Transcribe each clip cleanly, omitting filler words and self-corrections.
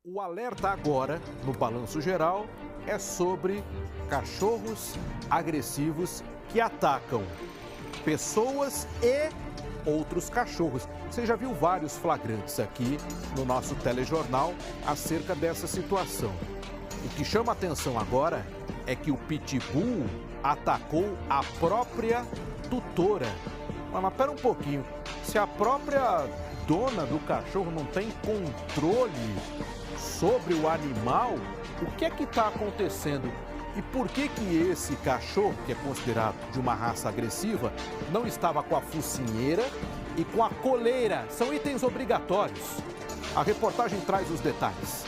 O alerta agora, no Balanço Geral, é sobre cachorros agressivos que atacam pessoas e outros cachorros. Você já viu vários flagrantes aqui no nosso telejornal acerca dessa situação. O que chama atenção agora é que o Pitbull atacou a própria tutora. Mas pera um pouquinho, se a própria dona do cachorro não tem controle sobre o animal, o que é que está acontecendo? E por que esse cachorro, que é considerado de uma raça agressiva, não estava com a focinheira e com a coleira? São itens obrigatórios. A reportagem traz os detalhes.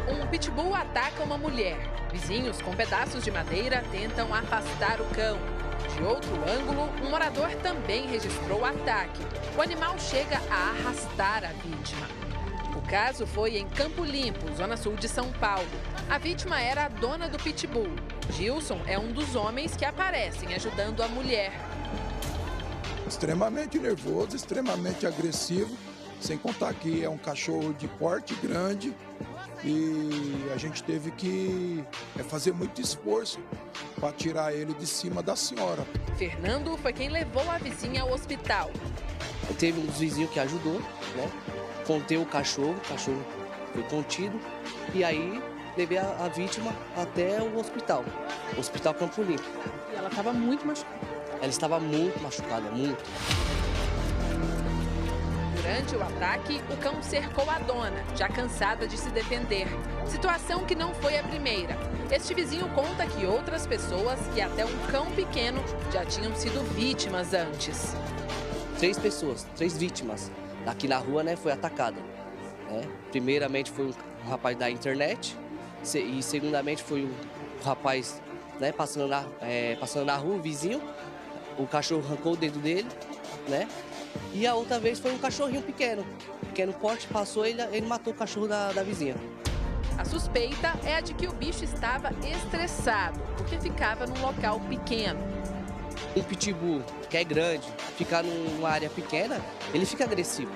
Um pitbull ataca uma mulher. Vizinhos com pedaços de madeira tentam afastar o cão. De outro ângulo, um morador também registrou o ataque. O animal chega a arrastar a vítima. O caso foi em Campo Limpo, zona sul de São Paulo. A vítima era a dona do pitbull. Gilson é um dos homens que aparecem ajudando a mulher. Extremamente nervoso, extremamente agressivo, sem contar que é um cachorro de porte grande e a gente teve que fazer muito esforço para tirar ele de cima da senhora. Fernando foi quem levou a vizinha ao hospital. Teve um dos vizinhos que ajudou, né? Conteu o cachorro foi contido e aí levei a vítima até o Hospital Campo Limpo. E ela estava muito machucada. Ela estava muito machucada, muito. Durante o ataque, o cão cercou a dona, já cansada de se defender. Situação que não foi a primeira. Este vizinho conta que outras pessoas e até um cão pequeno já tinham sido vítimas antes. 3 pessoas, 3 vítimas aqui na rua, né, foi atacada. Né? Primeiramente foi um rapaz da internet e segundamente foi um rapaz, né, passando na rua, o vizinho. O cachorro arrancou o dedo dele, né? E a outra vez foi um cachorrinho pequeno porte, passou e ele matou o cachorro da vizinha. A suspeita é a de que o bicho estava estressado, porque ficava num local pequeno. Um pitbull que é grande, ficar numa área pequena, ele fica agressivo,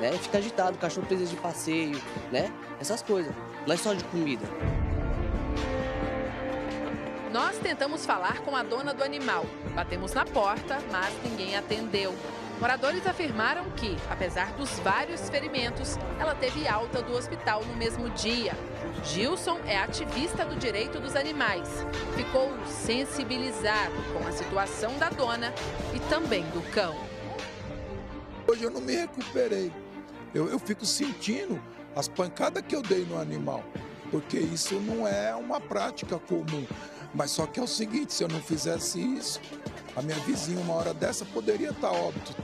né? Fica agitado, o cachorro precisa de passeio, né? Essas coisas, não é só de comida. Nós tentamos falar com a dona do animal. Batemos na porta, mas ninguém atendeu. Moradores afirmaram que, apesar dos vários ferimentos, ela teve alta do hospital no mesmo dia. Gilson é ativista do direito dos animais. Ficou sensibilizado com a situação da dona e também do cão. Hoje eu não me recuperei. Eu fico sentindo as pancadas que eu dei no animal, porque isso não é uma prática comum. Mas só que é o seguinte, se eu não fizesse isso, a minha vizinha, uma hora dessa, poderia estar óbito.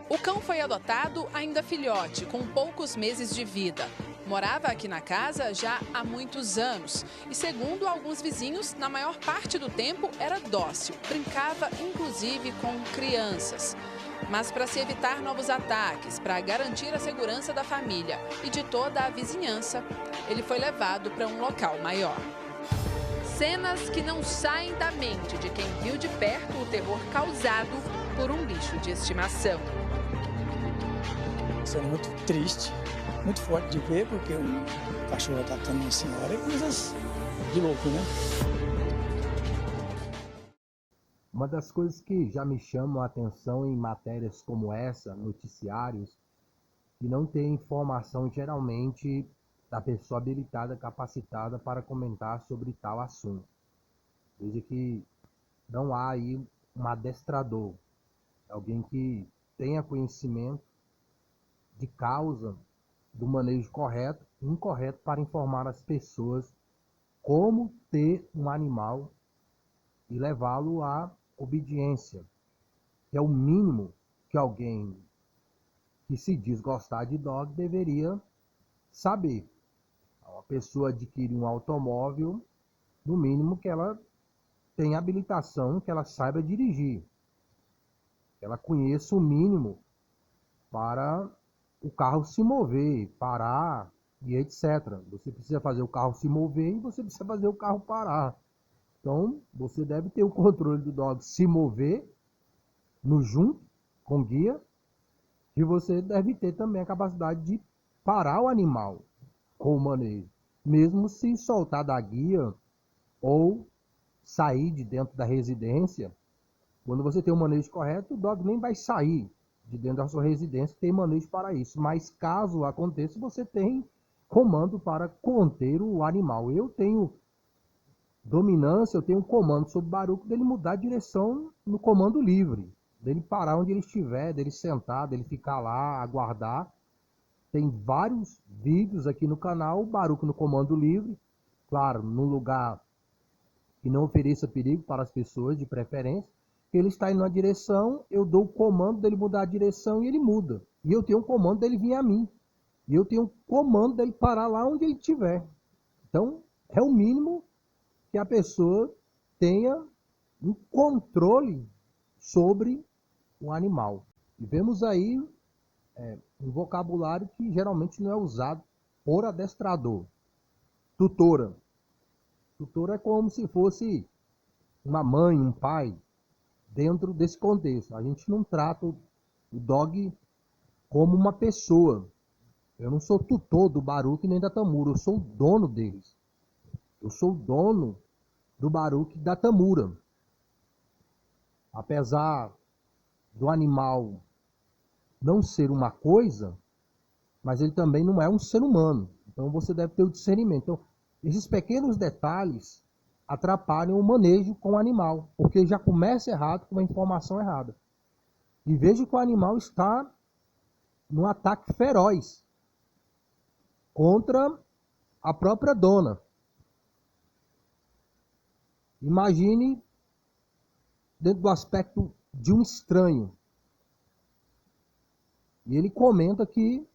O cão foi adotado ainda filhote, com poucos meses de vida. Morava aqui na casa já há muitos anos e, segundo alguns vizinhos, na maior parte do tempo era dócil, brincava inclusive com crianças. Mas para se evitar novos ataques, para garantir a segurança da família e de toda a vizinhança, ele foi levado para um local maior. Cenas que não saem da mente de quem viu de perto o terror causado por um bicho de estimação. Sendo muito triste, muito forte de ver, porque um cachorro atacando uma senhora é coisas de louco, né? Uma das coisas que já me chamam a atenção em matérias como essa, noticiários, que não tem informação geralmente da pessoa habilitada, capacitada para comentar sobre tal assunto. Veja que não há aí um adestrador, alguém que tenha conhecimento de causa do manejo correto e incorreto para informar as pessoas como ter um animal e levá-lo à obediência, que é o mínimo que alguém que se diz gostar de dog deveria saber. Uma pessoa adquire um automóvel, no mínimo que ela tenha habilitação, que ela saiba dirigir, que ela conheça o mínimo para o carro se mover, parar e etc. Você precisa fazer o carro se mover e você precisa fazer o carro parar. Então, você deve ter o controle do dog se mover no junto, com guia, que você deve ter também a capacidade de parar o animal com o manejo. Mesmo se soltar da guia ou sair de dentro da residência, quando você tem o manejo correto, o dog nem vai sair de dentro da sua residência, tem manejo para isso. Mas caso aconteça, você tem comando para conter o animal. Eu tenho dominância, eu tenho um comando sobre o Baruch dele mudar a direção no comando livre, dele parar onde ele estiver, dele sentar, dele ficar lá, aguardar. Tem vários vídeos aqui no canal, o Baruch no comando livre, claro, num lugar que não ofereça perigo para as pessoas, de preferência. Ele está indo na direção, eu dou o comando dele mudar a direção e ele muda. E eu tenho um comando dele vir a mim. E eu tenho um comando dele parar lá onde ele estiver. Então, é o mínimo que a pessoa tenha um controle sobre o animal. E vemos aí um vocabulário que geralmente não é usado por adestrador. Tutora. Tutora é como se fosse uma mãe, um pai, dentro desse contexto. A gente não trata o dog como uma pessoa. Eu não sou tutor do Baruch nem da Tamura, eu sou o dono deles. Eu sou o dono do Baruch e da Tamura. Apesar do animal não ser uma coisa, mas ele também não é um ser humano. Então você deve ter o discernimento. Então, esses pequenos detalhes atrapalham o manejo com o animal, porque já começa errado com a informação errada. E veja que o animal está num ataque feroz contra a própria dona. Imagine dentro do aspecto de um estranho. E ele comenta que,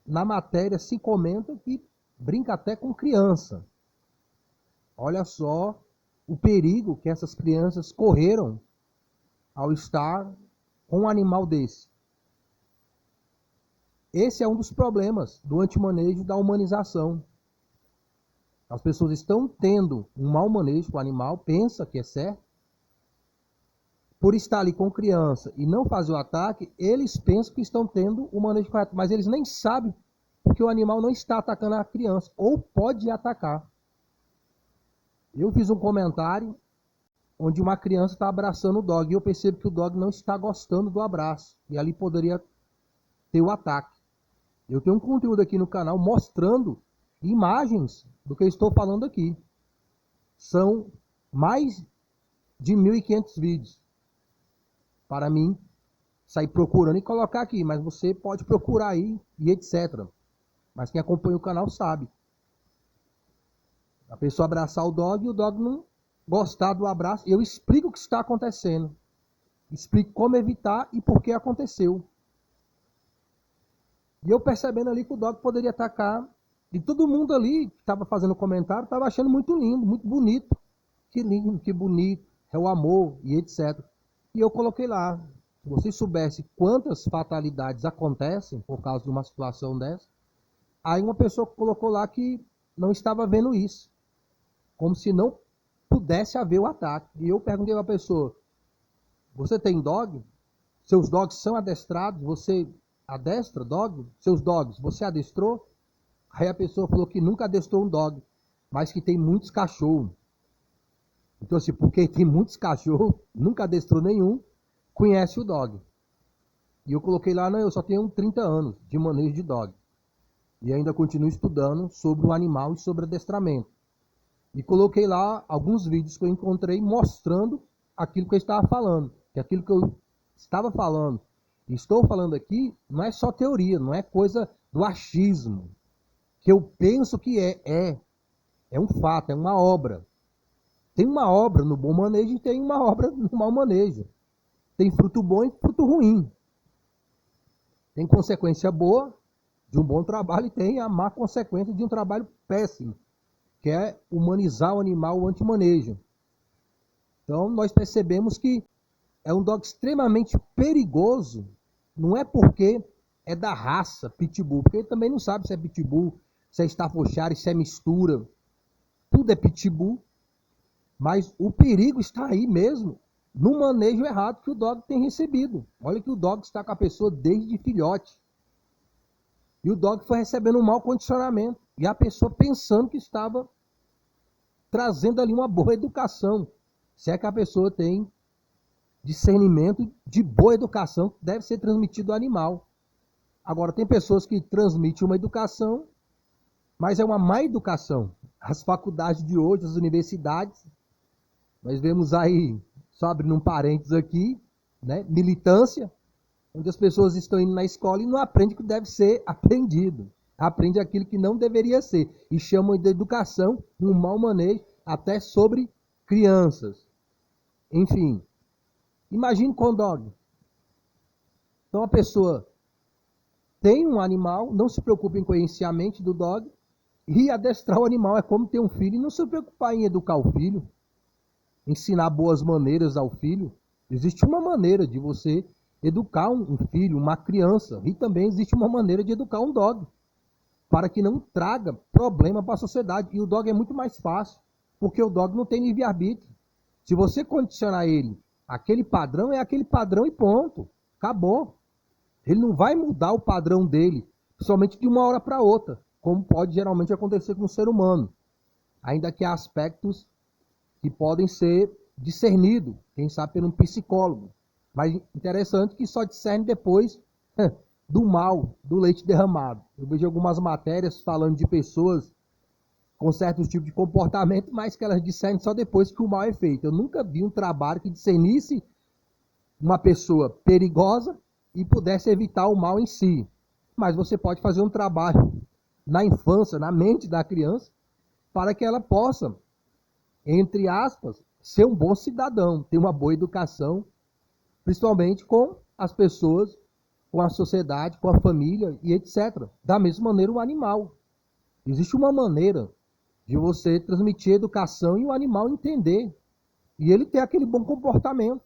na matéria se comenta que brinca até com criança. Olha só o perigo que essas crianças correram ao estar com um animal desse. Esse é um dos problemas do antimanejo da humanização. As pessoas estão tendo um mau manejo com o animal, pensa que é certo. Por estar ali com criança e não fazer o ataque, eles pensam que estão tendo o manejo correto, mas eles nem sabem porque o animal não está atacando a criança, ou pode atacar. Eu fiz um comentário onde uma criança está abraçando o dog, e eu percebo que o dog não está gostando do abraço, e ali poderia ter o ataque. Eu tenho um conteúdo aqui no canal mostrando imagens do que eu estou falando aqui. São mais de 1.500 vídeos para mim sair procurando e colocar aqui, mas você pode procurar aí e etc. Mas quem acompanha o canal sabe. A pessoa abraçar o dog e o dog não gostar do abraço. Eu explico o que está acontecendo. Explico como evitar e por que aconteceu. E eu percebendo ali que o dog poderia atacar. E todo mundo ali que estava fazendo comentário estava achando muito lindo, muito bonito. Que lindo, que bonito, é o amor e etc. E eu coloquei lá. Se vocês soubessem quantas fatalidades acontecem por causa de uma situação dessa. Aí uma pessoa colocou lá que não estava vendo isso. Como se não pudesse haver o ataque. E eu perguntei a pessoa, você tem dog? Seus dogs são adestrados? Você adestra dog? Seus dogs, você adestrou? Aí a pessoa falou que nunca adestrou um dog, mas que tem muitos cachorros. Então assim, porque tem muitos cachorros, nunca adestrou nenhum, conhece o dog. E eu coloquei lá, não, eu só tenho 30 anos de manejo de dog. E ainda continuo estudando sobre o animal e sobre adestramento. E coloquei lá alguns vídeos que eu encontrei mostrando aquilo que eu estava falando. Que aquilo que eu estava falando e estou falando aqui não é só teoria, não é coisa do achismo. Que eu penso que é um fato, é uma obra. Tem uma obra no bom manejo e tem uma obra no mau manejo. Tem fruto bom e fruto ruim. Tem consequência boa de um bom trabalho e tem a má consequência de um trabalho péssimo, que é humanizar o animal, o antimanejo. Então nós percebemos que é um dog extremamente perigoso, não é porque é da raça Pitbull, porque ele também não sabe se é Pitbull, se é Staffordshire, se é mistura. Tudo é Pitbull, mas o perigo está aí mesmo no manejo errado que o dog tem recebido. Olha que o dog está com a pessoa desde filhote. E o dog foi recebendo um mau condicionamento. E a pessoa pensando que estava trazendo ali uma boa educação. Se é que a pessoa tem discernimento de boa educação que deve ser transmitido ao animal. Agora, tem pessoas que transmitem uma educação, mas é uma má educação. As faculdades de hoje, as universidades, nós vemos aí, só abrindo um parênteses aqui, né, militância, onde as pessoas estão indo na escola e não aprendem o que deve ser aprendido. Aprende aquilo que não deveria ser. E chamam de educação um mau manejo, até sobre crianças. Enfim, imagine com o dog. Então a pessoa tem um animal, não se preocupa em conhecer a mente do dog, e adestrar o animal é como ter um filho e não se preocupar em educar o filho, ensinar boas maneiras ao filho. Existe uma maneira de você educar um filho, uma criança, e também existe uma maneira de educar um dog, para que não traga problema para a sociedade. E o dog é muito mais fácil, porque o dog não tem livre-arbítrio. Se você condicionar ele, aquele padrão é aquele padrão e ponto. Acabou. Ele não vai mudar o padrão dele, somente de uma hora para outra, como pode geralmente acontecer com o ser humano. Ainda que há aspectos que podem ser discernidos, quem sabe por um psicólogo. Mas interessante que só discerne depois do mal, do leite derramado. Eu vejo algumas matérias falando de pessoas com certos tipos de comportamento, mas que elas discernem só depois que o mal é feito. Eu nunca vi um trabalho que discernisse uma pessoa perigosa e pudesse evitar o mal em si. Mas você pode fazer um trabalho na infância, na mente da criança, para que ela possa, entre aspas, ser um bom cidadão, ter uma boa educação, principalmente com as pessoas, com a sociedade, com a família e etc. Da mesma maneira o animal. Existe uma maneira de você transmitir educação e o animal entender. E ele ter aquele bom comportamento.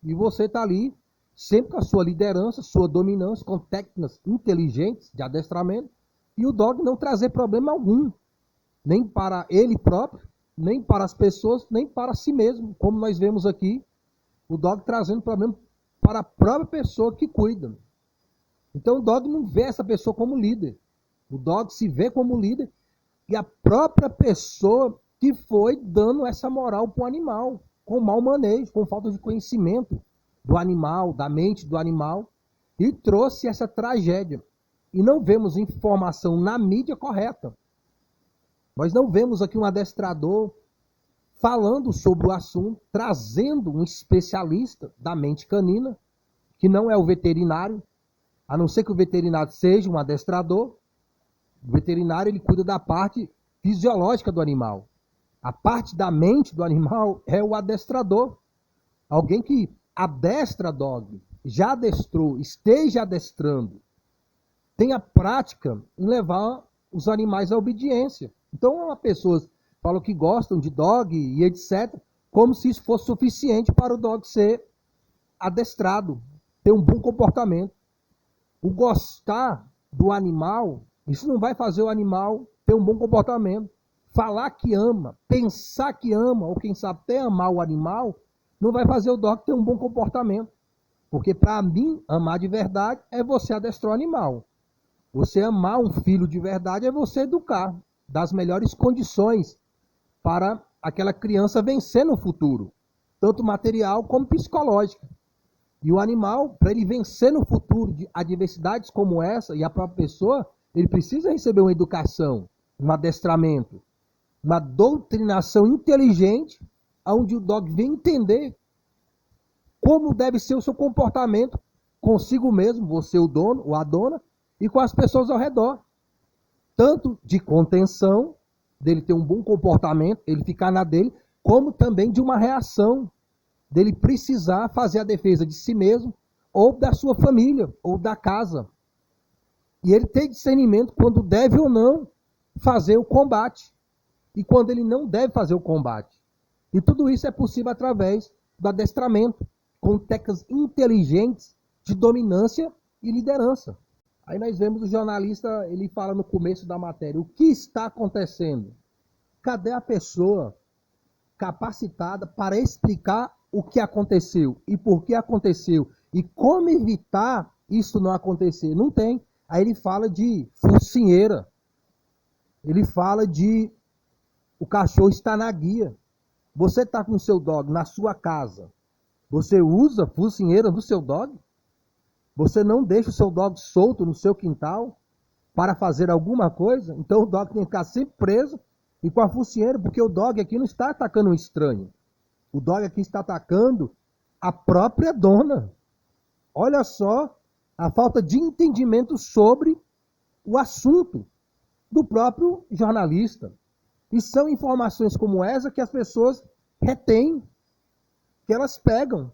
E você está ali, sempre com a sua liderança, sua dominância, com técnicas inteligentes de adestramento, e o dog não trazer problema algum, nem para ele próprio, nem para as pessoas, nem para si mesmo, como nós vemos aqui, o dog trazendo problema para a própria pessoa que cuida. Então o dog não vê essa pessoa como líder, o dog se vê como líder, e a própria pessoa que foi dando essa moral para o animal, com mau manejo, com falta de conhecimento do animal, da mente do animal, e trouxe essa tragédia. E não vemos informação na mídia correta. Nós não vemos aqui um adestrador falando sobre o assunto, trazendo um especialista da mente canina, que não é o veterinário, a não ser que o veterinário seja um adestrador. O veterinário ele cuida da parte fisiológica do animal. A parte da mente do animal é o adestrador. Alguém que adestra dog, já adestrou, esteja adestrando, tenha prática em levar os animais à obediência. Então, as pessoas falam que gostam de dog e etc., como se isso fosse suficiente para o dog ser adestrado, ter um bom comportamento. O gostar do animal, isso não vai fazer o animal ter um bom comportamento. Falar que ama, pensar que ama, ou quem sabe até amar o animal, não vai fazer o dog ter um bom comportamento. Porque para mim, amar de verdade é você adestrar o animal. Você amar um filho de verdade é você educar, dar as melhores condições para aquela criança vencer no futuro, tanto material como psicológico. E o animal, para ele vencer no futuro de adversidades como essa, e a própria pessoa, ele precisa receber uma educação, um adestramento, uma doutrinação inteligente, onde o dog vem entender como deve ser o seu comportamento consigo mesmo, você o dono ou a dona, e com as pessoas ao redor. Tanto de contenção, dele ter um bom comportamento, ele ficar na dele, como também de uma reação, dele precisar fazer a defesa de si mesmo, ou da sua família, ou da casa. E ele ter discernimento quando deve ou não fazer o combate, e quando ele não deve fazer o combate. E tudo isso é possível através do adestramento, com técnicas inteligentes de dominância e liderança. Aí nós vemos o jornalista, ele fala no começo da matéria, o que está acontecendo? Cadê a pessoa capacitada para explicar o que aconteceu e por que aconteceu e como evitar isso não acontecer. Não tem. Aí ele fala de focinheira. Ele fala de o cachorro está na guia. Você está com o seu dog na sua casa. Você usa focinheira do seu dog? Você não deixa o seu dog solto no seu quintal para fazer alguma coisa? Então o dog tem que ficar sempre preso e com a focinheira, porque o dog aqui não está atacando um estranho. O dog aqui está atacando a própria dona. Olha só a falta de entendimento sobre o assunto do próprio jornalista. E são informações como essa que as pessoas retêm, que elas pegam.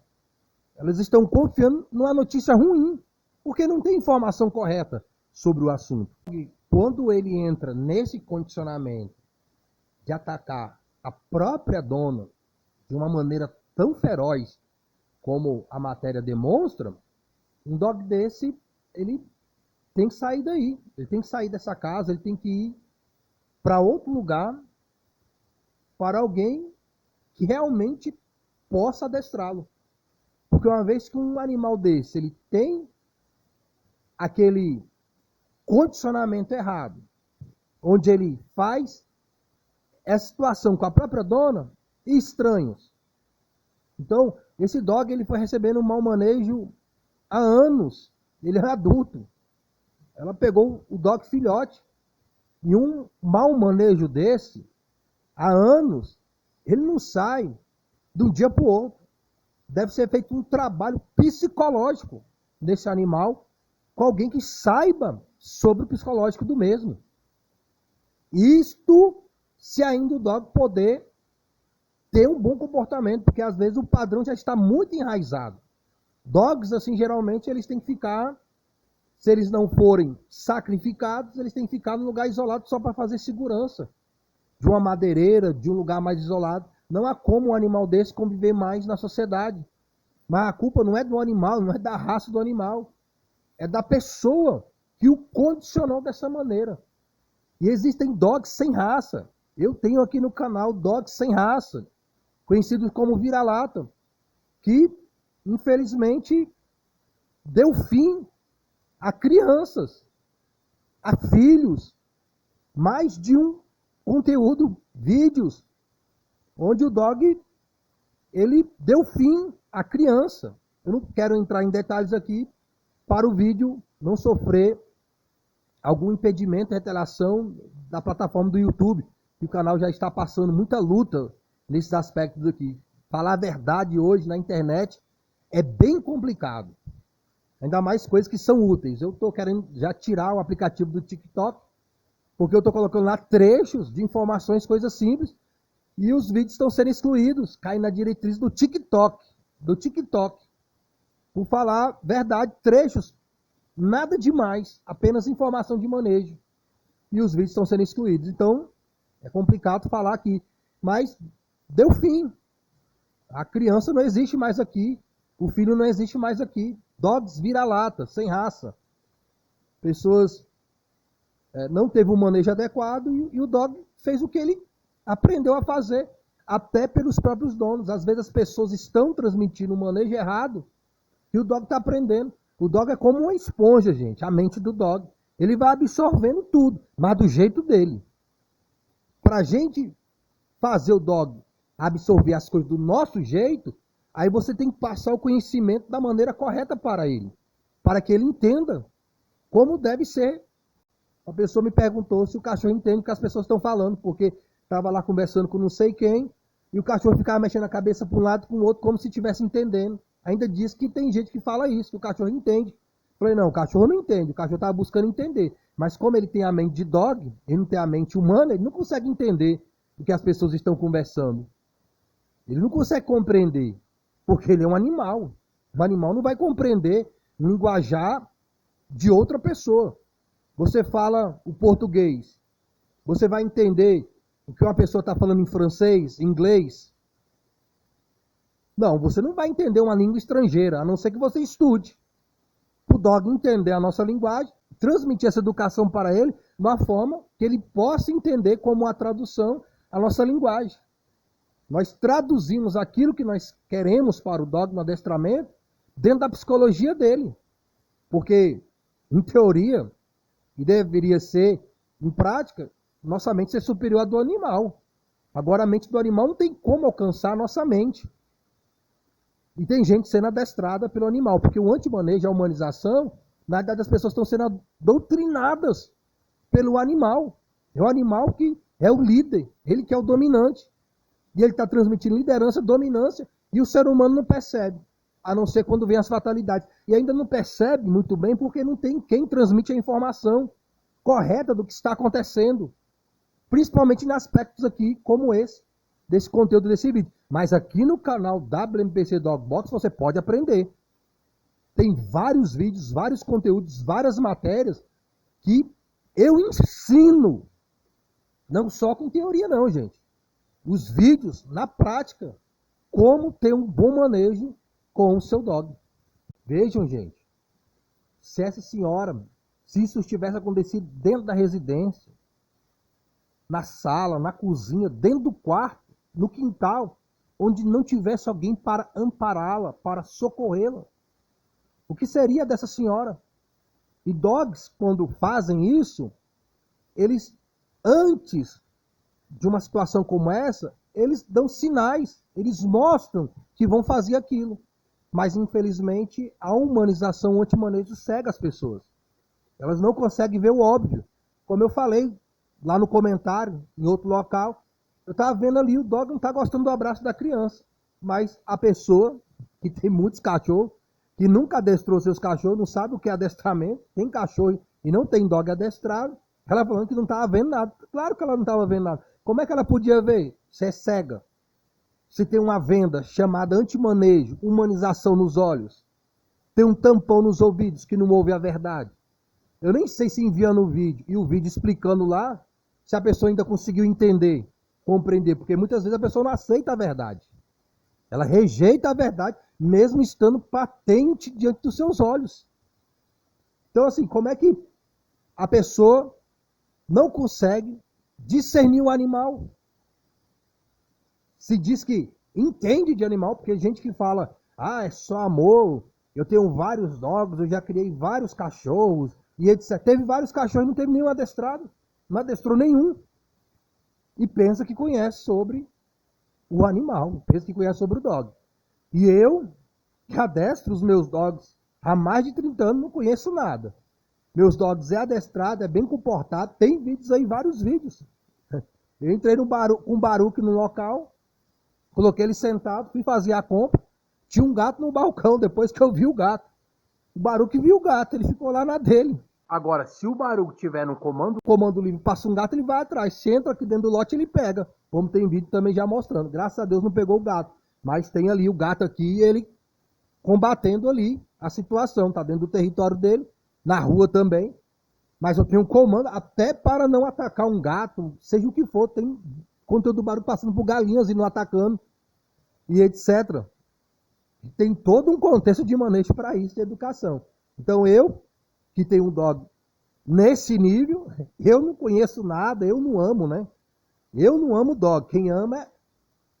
Elas estão confiando numa notícia ruim, porque não tem informação correta sobre o assunto. E quando ele entra nesse condicionamento de atacar a própria dona de uma maneira tão feroz como a matéria demonstra, um dog desse, ele tem que sair daí. Ele tem que sair dessa casa, ele tem que ir para outro lugar, para alguém que realmente possa adestrá-lo. Porque uma vez que um animal desse, ele tem aquele condicionamento errado, onde ele faz essa situação com a própria dona e estranhos. Então, esse dog ele foi recebendo um mau manejo há anos. Ele é adulto. Ela pegou o dog filhote. E um mau manejo desse, há anos, ele não sai de um dia para o outro. Deve ser feito um trabalho psicológico desse animal, com alguém que saiba sobre o psicológico do mesmo. Isto, se ainda o dog poder ter um bom comportamento, porque às vezes o padrão já está muito enraizado. Dogs, assim, geralmente, eles têm que ficar, se eles não forem sacrificados, eles têm que ficar num lugar isolado só para fazer segurança. De uma madeireira, de um lugar mais isolado. Não há como um animal desse conviver mais na sociedade. Mas a culpa não é do animal, não é da raça do animal. É da pessoa que o condicionou dessa maneira. E existem dogs sem raça. Eu tenho aqui no canal dogs sem raça, conhecidos como vira-lata, que, infelizmente, deu fim a crianças, a filhos, mais de um conteúdo, vídeos, onde o dog, ele deu fim à criança. Eu não quero entrar em detalhes aqui, para o vídeo não sofrer algum impedimento, retaliação da plataforma do YouTube, que o canal já está passando muita luta nesses aspectos aqui. Falar a verdade hoje na internet é bem complicado. Ainda mais coisas que são úteis. Eu estou querendo já tirar o aplicativo do TikTok, porque eu estou colocando lá trechos de informações, coisas simples, e os vídeos estão sendo excluídos, caem na diretriz do TikTok, por falar verdade, trechos, nada demais, apenas informação de manejo, e os vídeos estão sendo excluídos. Então, é complicado falar aqui, mas deu fim. A criança não existe mais aqui, o filho não existe mais aqui. Dogs vira-lata, sem raça. Pessoas não teve um manejo adequado e o dog fez o que ele aprendeu a fazer, até pelos próprios donos. Às vezes as pessoas estão transmitindo um manejo errado e o dog está aprendendo. O dog é como uma esponja, gente, a mente do dog. Ele vai absorvendo tudo, mas do jeito dele. Para a gente fazer o dog absorver as coisas do nosso jeito, aí você tem que passar o conhecimento da maneira correta para ele, para que ele entenda como deve ser. Uma pessoa me perguntou se o cachorro entende o que as pessoas estão falando, porque estava lá conversando com não sei quem, e o cachorro ficava mexendo a cabeça para um lado e para o outro, como se estivesse entendendo. Ainda diz que tem gente que fala isso, que o cachorro entende. Falei, não, o cachorro não entende, o cachorro estava buscando entender. Mas como ele tem a mente de dog, ele não tem a mente humana, ele não consegue entender o que as pessoas estão conversando. Ele não consegue compreender, porque ele é um animal. O animal não vai compreender o linguajar de outra pessoa. Você fala o português, você vai entender o que uma pessoa está falando em francês, inglês? Não, você não vai entender uma língua estrangeira, a não ser que você estude. O dog entender a nossa linguagem, transmitir essa educação para ele, de uma forma que ele possa entender como a tradução a nossa linguagem. nós traduzimos aquilo que nós queremos para o dog no adestramento dentro da psicologia dele. Porque, em teoria, e deveria ser, em prática, nossa mente ser superior à do animal. Agora, a mente do animal não tem como alcançar a nossa mente. E tem gente sendo adestrada pelo animal, porque o antimanejo, a humanização, na verdade as pessoas estão sendo doutrinadas pelo animal. É o animal que é o líder, ele que é o dominante. E ele está transmitindo liderança, dominância, e o ser humano não percebe, a não ser quando vem as fatalidades. E ainda não percebe muito bem porque não tem quem transmite a informação correta do que está acontecendo. Principalmente em aspectos aqui como esse, desse conteúdo desse vídeo. Mas aqui no canal WMPC Dog Box você pode aprender. Tem vários vídeos, vários conteúdos, várias matérias que eu ensino. Não só com teoria não, gente. Os vídeos, na prática, como ter um bom manejo com o seu dog. Vejam, gente, se essa senhora, se isso tivesse acontecido dentro da residência, na sala, na cozinha, dentro do quarto, no quintal, onde não tivesse alguém para ampará-la, para socorrê-la, o que seria dessa senhora? E dogs, quando fazem isso, eles, antes de uma situação como essa, eles dão sinais, eles mostram que vão fazer aquilo. Mas, infelizmente, a humanização, o antimanejo cega as pessoas. Elas não conseguem ver o óbvio. Como eu falei lá no comentário, em outro local, eu estava vendo ali, o dog não está gostando do abraço da criança. Mas a pessoa, que tem muitos cachorros, que nunca adestrou seus cachorros, não sabe o que é adestramento, tem cachorro e não tem dog adestrado, ela falando que não estava vendo nada. Claro que ela não estava vendo nada. Como é que ela podia ver? Se é cega. Se tem uma venda chamada antimanejo, humanização nos olhos, tem um tampão nos ouvidos que não ouve a verdade. Eu nem sei se enviando o vídeo e o vídeo explicando lá, se a pessoa ainda conseguiu entender, compreender, porque muitas vezes a pessoa não aceita a verdade. Ela rejeita a verdade, mesmo estando patente diante dos seus olhos. Então, assim, como é que a pessoa não consegue discernir o animal? Se diz que entende de animal, porque gente que fala, é só amor, eu tenho vários dogs, eu já criei vários cachorros, e etc. Teve vários cachorros e não teve nenhum adestrado, não adestrou nenhum. E pensa que conhece sobre o animal, pensa que conhece sobre o dog. E eu, que adestro os meus dogs há mais de 30 anos, não conheço nada. Meus dogs é adestrado, é bem comportado, tem vídeos aí, vários vídeos. Eu entrei com um baruque no local, coloquei ele sentado, fui fazer a compra, tinha um gato no balcão, depois que eu vi o gato. O baruque viu o gato, ele ficou lá na dele. Agora, se o baruque tiver no comando livre, passa um gato, ele vai atrás. Se entra aqui dentro do lote, ele pega. Como tem vídeo também já mostrando. Graças a Deus não pegou o gato. Mas tem ali o gato aqui e ele combatendo ali a situação. Tá dentro do território dele, na rua também. Mas eu tenho um comando até para não atacar um gato, seja o que for. Tem conteúdo do baruque passando por galinhas e não atacando. E etc. Tem todo um contexto de manejo para isso, de educação. Então eu, que tenho um dog nesse nível, eu não conheço nada, eu não amo, né? Eu não amo dog. Quem ama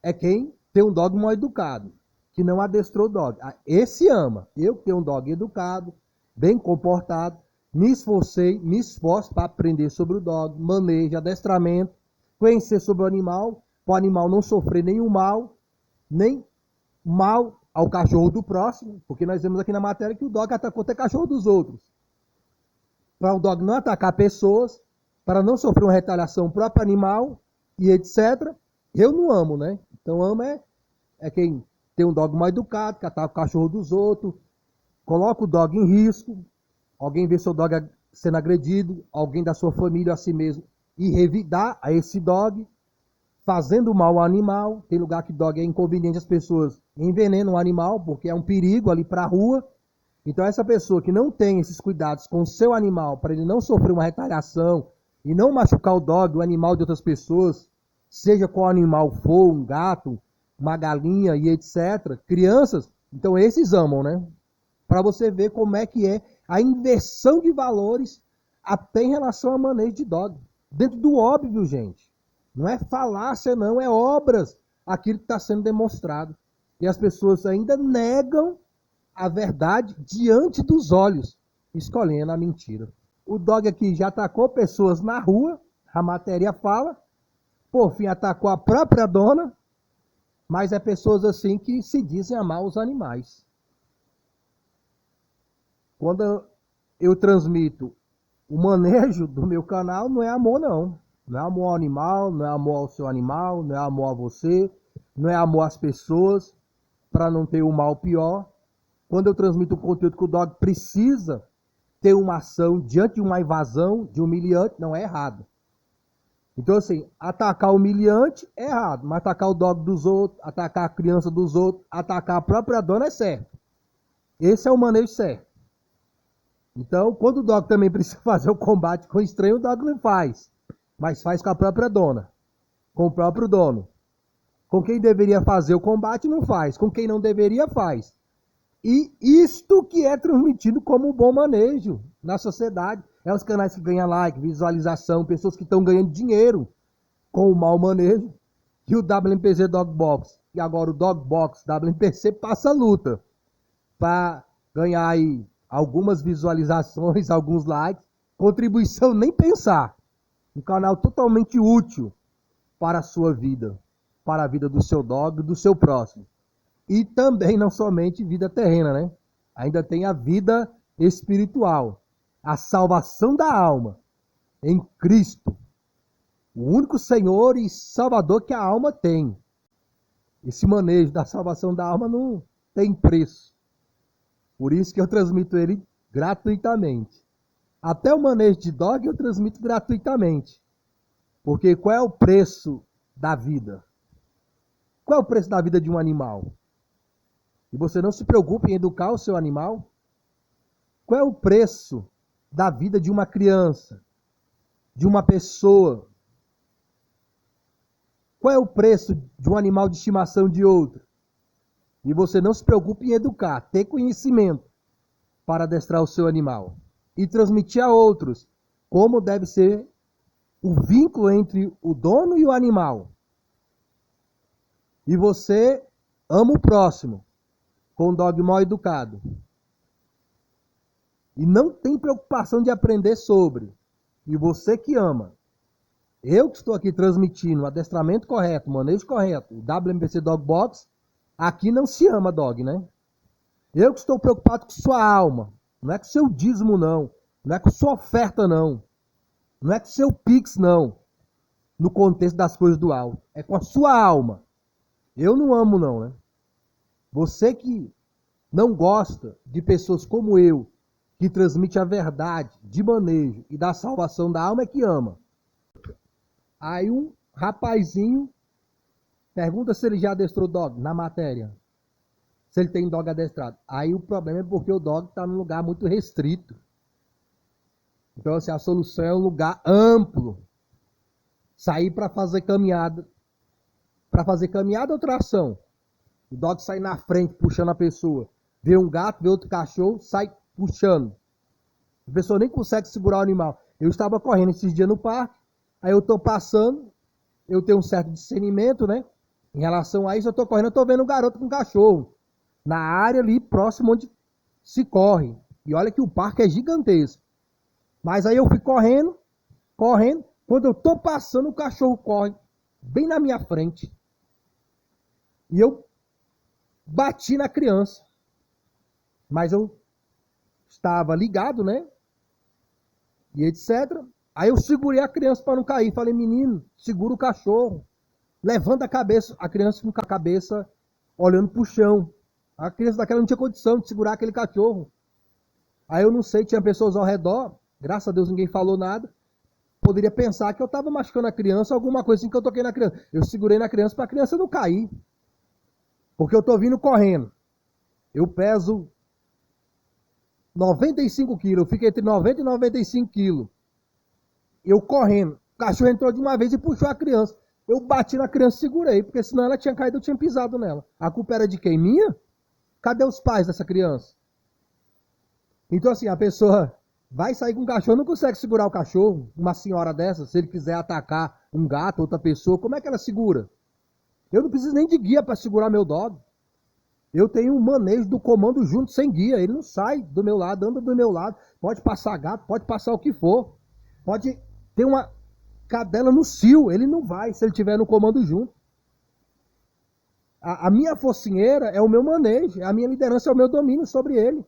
é quem tem um dog mal educado, que não adestrou o dog. Esse ama. Eu que tenho um dog educado, bem comportado, me esforço para aprender sobre o dog, manejo, adestramento, conhecer sobre o animal, para o animal não sofrer nenhum mal, nem mal ao cachorro do próximo, porque nós vemos aqui na matéria que o dog atacou até cachorro dos outros. Para o dog não atacar pessoas, para não sofrer uma retaliação próprio animal e etc. Eu não amo, né? Então amo é quem tem um dog mal educado, que ataca o cachorro dos outros, coloca o dog em risco, alguém vê seu dog sendo agredido, alguém da sua família a si mesmo, e revidar a esse dog, fazendo mal ao animal. Tem lugar que dog é inconveniente, as pessoas envenenam o animal, porque é um perigo ali para a rua. Então essa pessoa que não tem esses cuidados com o seu animal, para ele não sofrer uma retaliação e não machucar o dog, o animal de outras pessoas, seja qual animal for, um gato, uma galinha e etc. Crianças, então esses amam, né? Para você ver como é que é a inversão de valores até em relação ao manejo de dog. Dentro do óbvio, gente. Não é falácia, não, é obras. aquilo que está sendo demonstrado. E as pessoas ainda negam a verdade diante dos olhos, escolhendo a mentira. O dog aqui já atacou pessoas na rua, a matéria fala, por fim atacou a própria dona, mas é pessoas assim que se dizem amar os animais. Quando eu transmito o manejo do meu canal, não é amor não. Não é amor ao animal, não é amor ao seu animal, não é amor a você, não é amor às pessoas, para não ter um mal pior. Quando eu transmito um conteúdo que o dog precisa ter uma ação diante de uma invasão de humilhante, não é errado. Então assim, atacar o humilhante é errado, mas atacar o dog dos outros, atacar a criança dos outros, atacar a própria dona é certo. Esse é o manejo certo. Então, quando o dog também precisa fazer o combate com o estranho, o dog não faz. Mas faz com a própria dona, com o próprio dono. Com quem deveria fazer o combate, não faz. Com quem não deveria, faz. E isto que é transmitido como um bom manejo na sociedade. É os canais que ganham like, visualização, pessoas que estão ganhando dinheiro com o mau manejo. E o WMPZ Dog Box, e agora o Dog Box WMPC passa a luta para ganhar aí algumas visualizações, alguns likes. Contribuição nem pensar. Um canal totalmente útil para a sua vida, para a vida do seu dog e do seu próximo. E também não somente vida terrena, né? Ainda tem a vida espiritual, a salvação da alma em Cristo, o único Senhor e Salvador que a alma tem. Esse manejo da salvação da alma não tem preço. Por isso que eu transmito ele gratuitamente. Até o manejo de dog eu transmito gratuitamente. Porque qual é o preço da vida? Qual é o preço da vida de um animal? E você não se preocupe em educar o seu animal? Qual é o preço da vida de uma criança? De uma pessoa? Qual é o preço de um animal de estimação de outro? E você não se preocupe em educar, ter conhecimento para adestrar o seu animal. E transmitir a outros como deve ser o vínculo entre o dono e o animal. E você ama o próximo com um dog mal educado. E não tem preocupação de aprender sobre. E você que ama. Eu que estou aqui transmitindo o adestramento correto, o manejo correto, o WMPC Dog Box, aqui não se ama dog, né? Eu que estou preocupado com sua alma. Não é com seu dízimo, não. Não é com sua oferta, não. Não é com seu pix, não. No contexto das coisas do alto. É com a sua alma. Eu não amo, não, né? Você que não gosta de pessoas como eu, que transmite a verdade de manejo e da salvação da alma, é que ama. Aí um rapazinho pergunta se ele já adestrou dog na matéria. Se ele tem dog adestrado. Aí o problema é porque o dog está num lugar muito restrito. Então assim, a solução é um lugar amplo. Sair para fazer caminhada. Para fazer caminhada ou tração. O dog sai na frente puxando a pessoa. Vê um gato, vê outro cachorro, sai puxando. A pessoa nem consegue segurar o animal. Eu estava correndo esses dias no parque. Aí eu estou passando. Eu tenho um certo discernimento, né? Em relação a isso, eu estou correndo, eu estou vendo um garoto com um cachorro. Na área ali, próximo onde se corre. E olha que o parque é gigantesco. Mas aí eu fui correndo. Quando eu estou passando, o cachorro corre bem na minha frente. E eu bati na criança. Mas eu estava ligado, né? E etc. Aí eu segurei a criança para não cair. Falei, menino, segura o cachorro. Levanta a cabeça. A criança com a cabeça olhando para o chão. A criança daquela não tinha condição de segurar aquele cachorro. Aí eu não sei, tinha pessoas ao redor. Graças a Deus ninguém falou nada. Poderia pensar que eu estava machucando a criança, alguma coisa assim que eu toquei na criança. Eu segurei na criança para a criança não cair. Porque eu estou vindo correndo. Eu peso 95 quilos. Eu fico entre 90 e 95 quilos. Eu correndo. O cachorro entrou de uma vez e puxou a criança. Eu bati na criança e segurei. Porque senão ela tinha caído, eu tinha pisado nela. A culpa era de quem? Minha? Cadê os pais dessa criança? Então assim, a pessoa vai sair com o cachorro, não consegue segurar o cachorro. Uma senhora dessa, se ele quiser atacar um gato, outra pessoa, como é que ela segura? Eu não preciso nem de guia para segurar meu dog. Eu tenho um manejo do comando junto sem guia. Ele não sai do meu lado, anda do meu lado. Pode passar gato, pode passar o que for. Pode ter uma cadela no cio. Ele não vai se ele estiver no comando junto. A minha focinheira é o meu manejo. A minha liderança é o meu domínio sobre ele.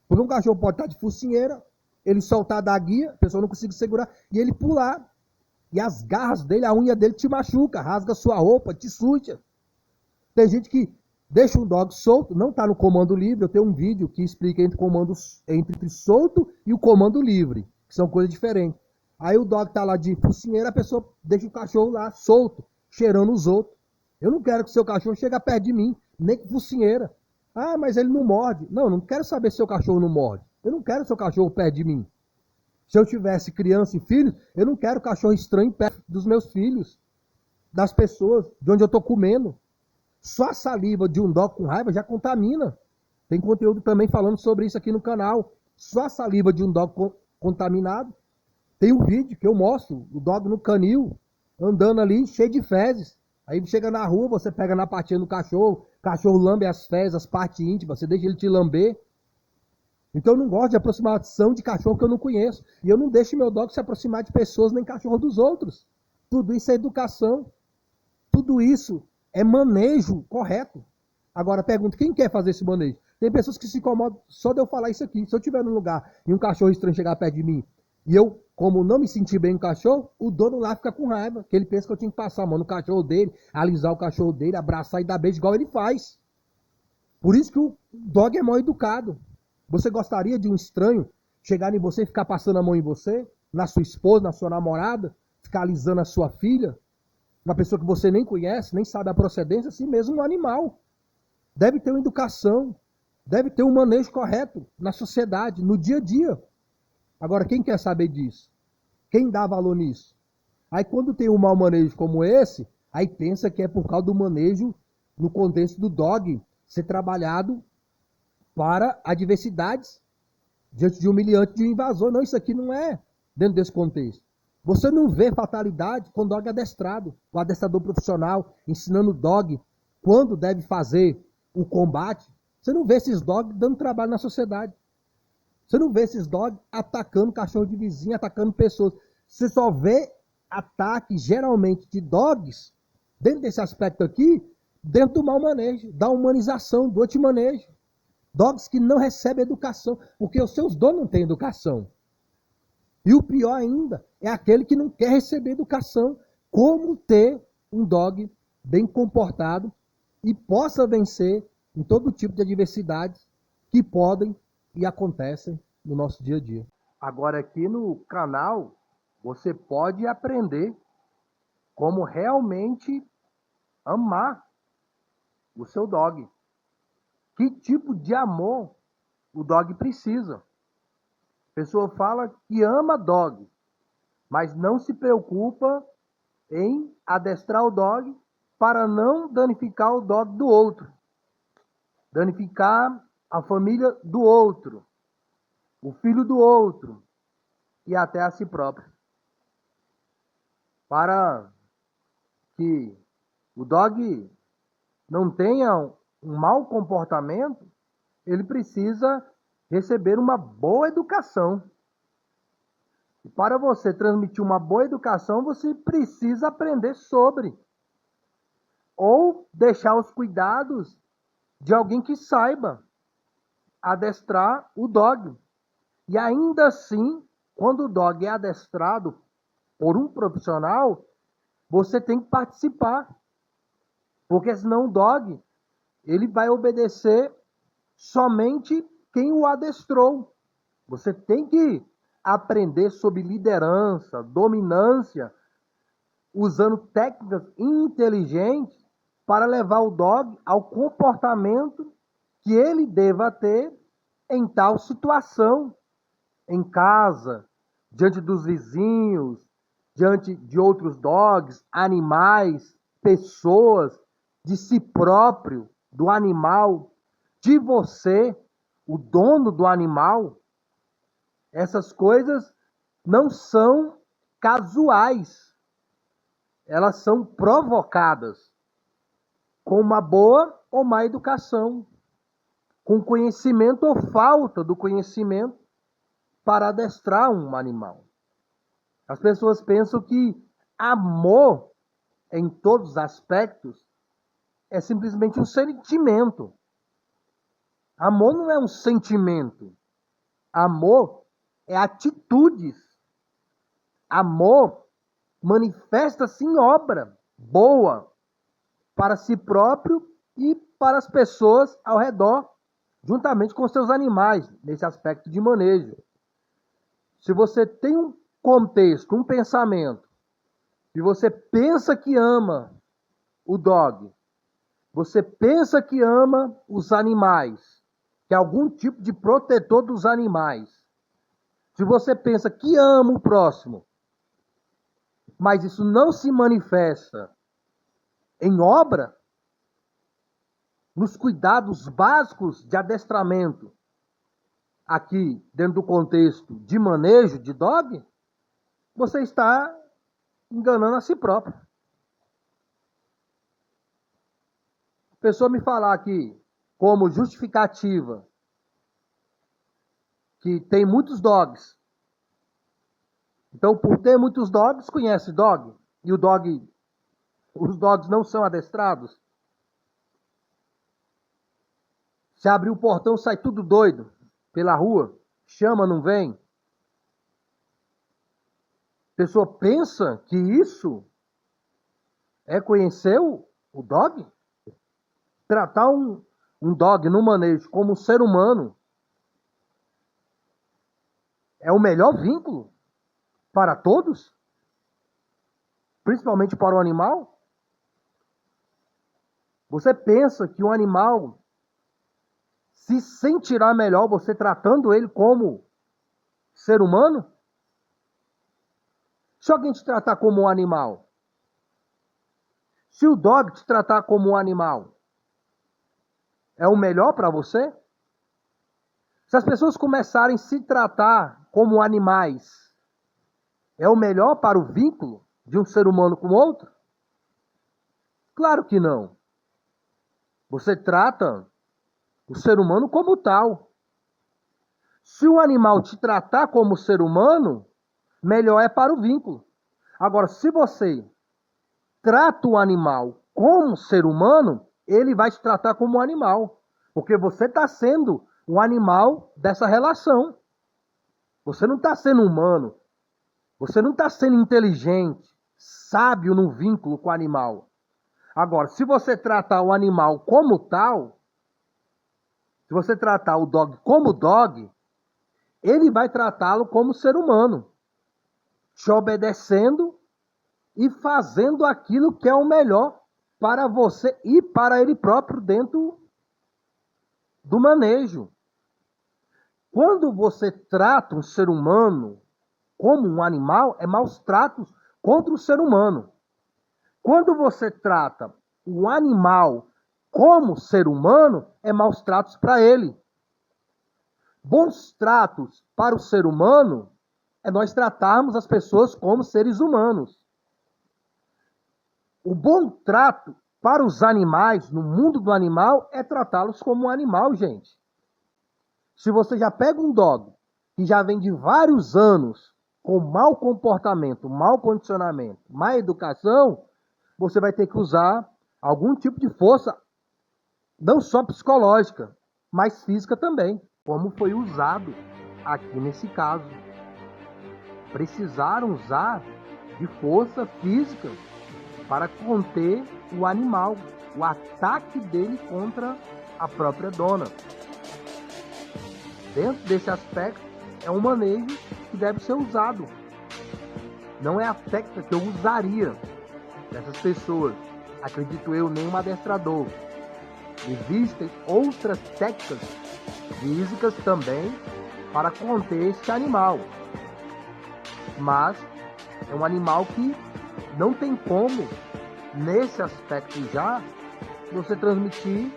Porque um cachorro pode estar de focinheira, ele soltar da guia, a pessoa não consegue segurar, e ele pular. E as garras dele, a unha dele te machuca, rasga sua roupa, te suja. Tem gente que deixa um dog solto, não está no comando livre. Eu tenho um vídeo que explica entre solto e o comando livre, que são coisas diferentes. Aí o dog está lá de focinheira, a pessoa deixa o cachorro lá solto, cheirando os outros. Eu não quero que o seu cachorro chegue perto de mim, nem com focinheira. Ah, mas ele não morde. Não, eu não quero saber se seu cachorro não morde. Eu não quero seu cachorro perto de mim. Se eu tivesse criança e filhos, eu não quero cachorro estranho perto dos meus filhos, das pessoas, de onde eu estou comendo. Só a saliva de um dog com raiva já contamina. Tem conteúdo também falando sobre isso aqui no canal. Só a saliva de um dog contaminado. Tem um vídeo que eu mostro, o dog no canil, andando ali, cheio de fezes. Aí chega na rua, você pega na patinha do cachorro, o cachorro lambe as fezes, as partes íntimas, você deixa ele te lamber. Então eu não gosto de aproximação de cachorro que eu não conheço. E eu não deixo meu dog se aproximar de pessoas nem cachorro dos outros. Tudo isso é educação. Tudo isso é manejo correto. Agora pergunto, quem quer fazer esse manejo? Tem pessoas que se incomodam só de eu falar isso aqui. Se eu estiver num lugar e um cachorro estranho chegar perto de mim, e eu, como não me sentir bem com o cachorro, o dono lá fica com raiva, que ele pensa que eu tinha que passar a mão no cachorro dele, alisar o cachorro dele, abraçar e dar beijo igual ele faz. Por isso que o dog é mal educado. Você gostaria de um estranho chegar em você e ficar passando a mão em você, na sua esposa, na sua namorada, ficar alisando a sua filha, uma pessoa que você nem conhece, nem sabe a procedência, assim mesmo um animal. Deve ter uma educação, deve ter um manejo correto na sociedade, no dia a dia. Agora, quem quer saber disso? Quem dá valor nisso? Aí quando tem um mau manejo como esse, aí pensa que é por causa do manejo no contexto do dog ser trabalhado para adversidades diante de humilhante, de um invasor. Não, isso aqui não é dentro desse contexto. Você não vê fatalidade com dog adestrado, o adestrador profissional ensinando o dog quando deve fazer o combate. Você não vê esses dogs dando trabalho na sociedade. Você não vê esses dogs atacando cachorro de vizinho, atacando pessoas. Você só vê ataques, geralmente, de dogs, dentro desse aspecto aqui, dentro do mau manejo, da humanização, do antimanejo. Dogs que não recebem educação, porque os seus donos não têm educação. E o pior ainda é aquele que não quer receber educação. Como ter um dog bem comportado e possa vencer em todo tipo de adversidades que podem e acontecem no nosso dia a dia. Agora aqui no canal, você pode aprender como realmente amar o seu dog. Que tipo de amor o dog precisa? A pessoa fala que ama dog, mas não se preocupa em adestrar o dog para não danificar o dog do outro. Danificar a família do outro, o filho do outro e até a si próprio. Para que o dog não tenha um mau comportamento, ele precisa receber uma boa educação. E para você transmitir uma boa educação, você precisa aprender sobre. Ou deixar os cuidados de alguém que saiba adestrar o dog. E ainda assim, quando o dog é adestrado por um profissional, você tem que participar. Porque senão o dog, ele vai obedecer somente quem o adestrou. Você tem que aprender sobre liderança, dominância, usando técnicas inteligentes para levar o dog ao comportamento que ele deva ter em tal situação, em casa, diante dos vizinhos, diante de outros dogs, animais, pessoas, de si próprio, do animal, de você, o dono do animal. Essas coisas não são casuais, elas são provocadas. com uma boa ou má educação, com conhecimento ou falta do conhecimento para adestrar um animal. As pessoas pensam que amor, em todos os aspectos, é simplesmente um sentimento. Amor não é um sentimento. Amor é atitudes. Amor manifesta-se em obra boa para si próprio e para as pessoas ao redor, juntamente com seus animais, nesse aspecto de manejo. Se você tem um contexto, um pensamento, e você pensa que ama o dog, você pensa que ama os animais, que é algum tipo de protetor dos animais, se você pensa que ama o próximo, mas isso não se manifesta em obra, nos cuidados básicos de adestramento, aqui dentro do contexto de manejo de dog, você está enganando a si próprio. A pessoa me falar aqui, como justificativa, que tem muitos dogs. Então, por ter muitos dogs, conhece dog. E os dogs não são adestrados. Se abrir o portão, sai tudo doido pela rua. Chama, não vem. A pessoa pensa que isso é conhecer o dog? Tratar um dog no manejo como um ser humano é o melhor vínculo para todos? Principalmente para o animal? Você pensa que o animal se sentirá melhor você tratando ele como ser humano? Se alguém te tratar como um animal, se o dog te tratar como um animal, é o melhor para você? Se as pessoas começarem a se tratar como animais, é o melhor para o vínculo de um ser humano com o outro? Claro que não. Você trata o ser humano como tal. Se o animal te tratar como ser humano, melhor é para o vínculo. Agora, se você trata o animal como ser humano, ele vai te tratar como um animal. Porque você está sendo um animal dessa relação. Você não está sendo humano. Você não está sendo inteligente, sábio no vínculo com o animal. Agora, se você tratar o animal como tal, se você tratar o dog como dog, ele vai tratá-lo como ser humano, te obedecendo e fazendo aquilo que é o melhor para você e para ele próprio dentro do manejo. Quando você trata um ser humano como um animal, é maus tratos contra o ser humano. Quando você trata o animal como ser humano, é maus tratos para ele. Bons tratos para o ser humano é nós tratarmos as pessoas como seres humanos. O bom trato para os animais, no mundo do animal, é tratá-los como um animal, gente. Se você já pega um dog que já vem de vários anos com mau comportamento, mau condicionamento, má educação, você vai ter que usar algum tipo de força, não só psicológica, mas física também, como foi usado aqui nesse caso. Precisaram usar de força física para conter o animal, o ataque dele contra a própria dona. Dentro desse aspecto, é um manejo que deve ser usado. Não é a técnica que eu usaria dessas pessoas, acredito eu, nenhum adestrador. Existem outras técnicas físicas também para conter este animal. Mas é um animal que não tem como, nesse aspecto já, você transmitir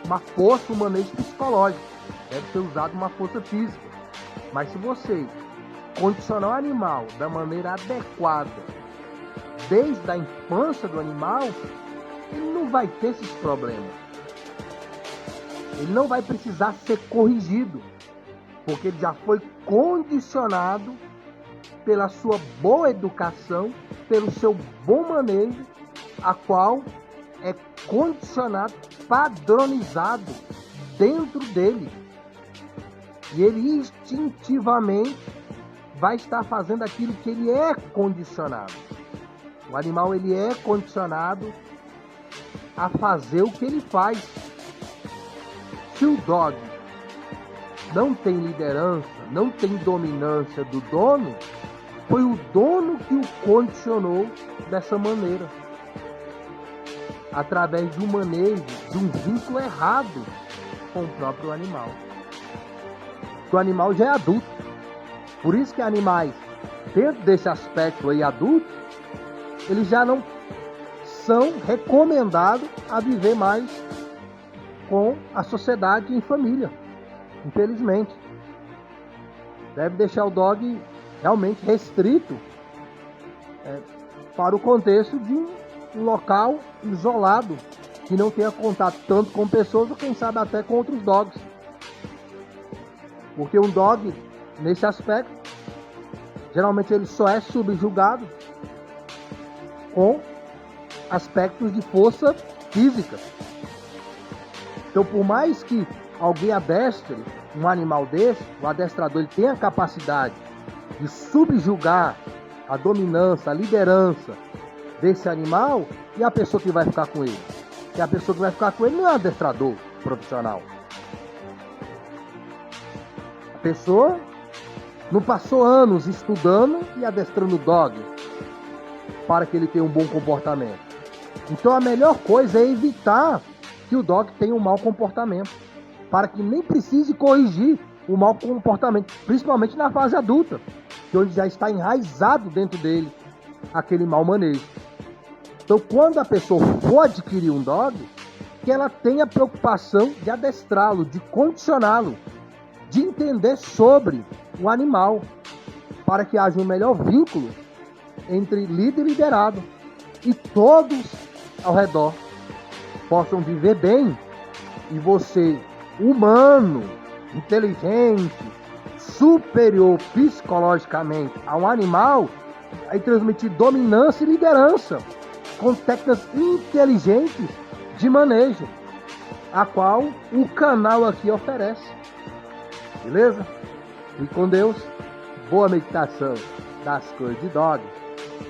uma força, um manejo psicológico. Deve ser usado uma força física. Mas se você condicionar o animal da maneira adequada, desde a infância do animal, ele não vai ter esses problemas. Ele não vai precisar ser corrigido, porque ele já foi condicionado pela sua boa educação, pelo seu bom manejo, a qual é condicionado, padronizado dentro dele. E ele instintivamente vai estar fazendo aquilo que ele é condicionado. O animal, ele é condicionado a fazer o que ele faz. Se o dog não tem liderança, não tem dominância do dono, foi o dono que o condicionou dessa maneira. Através de um manejo, de um vínculo errado com o próprio animal. O animal já é adulto. Por isso que animais, dentro desse aspecto aí adulto, eles já não são recomendados a viver mais com a sociedade em família, infelizmente. Deve deixar o dog realmente restrito para o contexto de um local isolado, que não tenha contato tanto com pessoas ou quem sabe até com outros dogs. Porque um dog, nesse aspecto, geralmente ele só é subjugado com aspectos de força física. Então, por mais que alguém adestre um animal desse, o adestrador ele tem a capacidade de subjugar a dominância, a liderança desse animal, e a pessoa que vai ficar com ele? E a pessoa que vai ficar com ele não é um adestrador profissional. A pessoa não passou anos estudando e adestrando o dog para que ele tenha um bom comportamento. Então a melhor coisa é evitar que o dog tenha um mau comportamento, para que nem precise corrigir o mau comportamento, principalmente na fase adulta, onde já está enraizado dentro dele aquele mau manejo. Então, quando a pessoa for adquirir um dog, que ela tenha preocupação de adestrá-lo, de condicioná-lo, de entender sobre o animal, para que haja um melhor vínculo entre líder e liderado, e todos ao redor possam viver bem, e você, humano, inteligente, superior psicologicamente a um animal, aí transmitir dominância e liderança com técnicas inteligentes de manejo, a qual o canal aqui oferece. Beleza? E com Deus, boa meditação das coisas de dog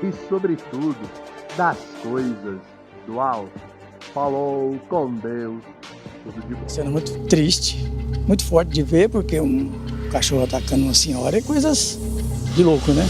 e, sobretudo, das coisas do alto. Falou com Deus. Tudo de bom. Sendo muito triste, muito forte de ver, porque um cachorro atacando uma senhora é coisas de louco, né?